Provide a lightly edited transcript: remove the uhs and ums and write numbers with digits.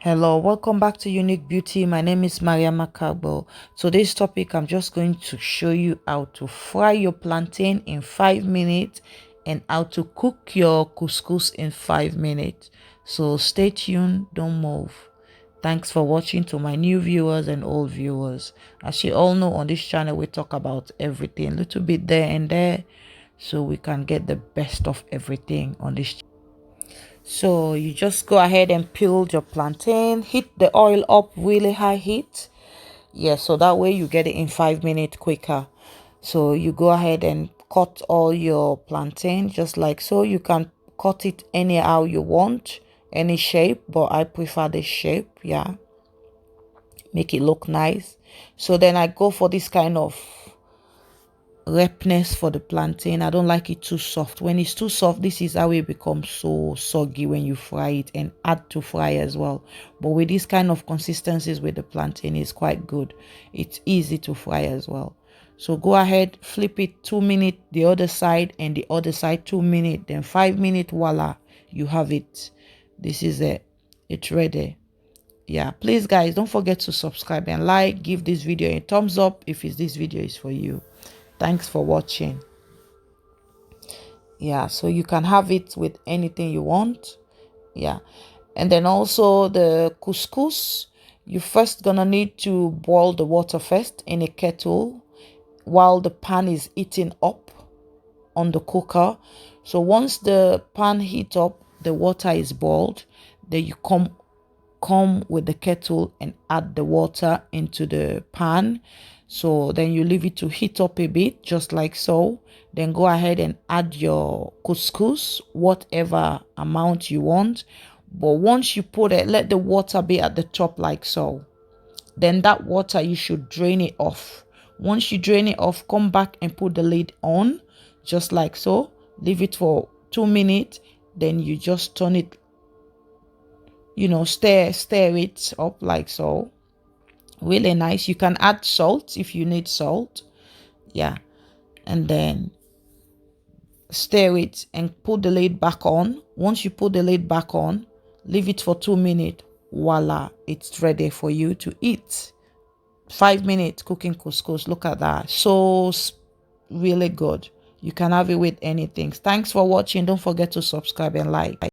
Hello, welcome back to Unique Beauty. My name is Maria Macabo. Today's topic, I'm just going to show you how to fry your plantain in 5 minutes and how to cook your couscous in 5 minutes. So stay tuned, don't move. Thanks for watching to my new viewers and old viewers. As you all know, on this channel, we talk about everything, a little bit there and there, so we can get the best of everything on this channel. So you just go ahead and peel your plantain, heat the oil up really high heat. Yeah, so that way you get it in 5 minutes quicker. So you go ahead and cut all your plantain just like so. You can cut it anyhow you want, any shape, but I prefer this shape. Yeah, make it look nice. So then I go for this kind of ripeness for the plantain. I don't like it too soft. When it's too soft, this is how it becomes so soggy when you fry it and add to fry as well. But with this kind of consistencies with the plantain, it's quite good. It's easy to fry as well. So go ahead, flip it 2 minutes the other side and the other side 2 minutes, then 5 minutes, voila, you have it. This is it. It's ready. Yeah, please guys, don't forget to subscribe and like. Give this video a thumbs up if this video is for you. Thanks for watching. Yeah, so you can have it with anything you want. Yeah, and then also the couscous, you first gonna need to boil the water first in a kettle while the pan is heating up on the cooker. So once the pan heat up, the water is boiled, then you come with the kettle and add the water into the pan. So then you leave it to heat up a bit, just like so. Then go ahead and add your couscous, whatever amount you want. But once you put it, let the water be at the top like so. Then that water, you should drain it off. Once you drain it off, come back and put the lid on, just like so. Leave it for 2 minutes. Then you just turn it, stir it up like so. Really nice. You can add salt if you need salt. Yeah, and then stir it and put the lid back on. Once you put the lid back on, leave it for 2 minutes. Voila, it's ready for you to eat. 5 minutes cooking couscous. Look at that. So really good. You can have it with anything. Thanks for watching. Don't forget to subscribe and like.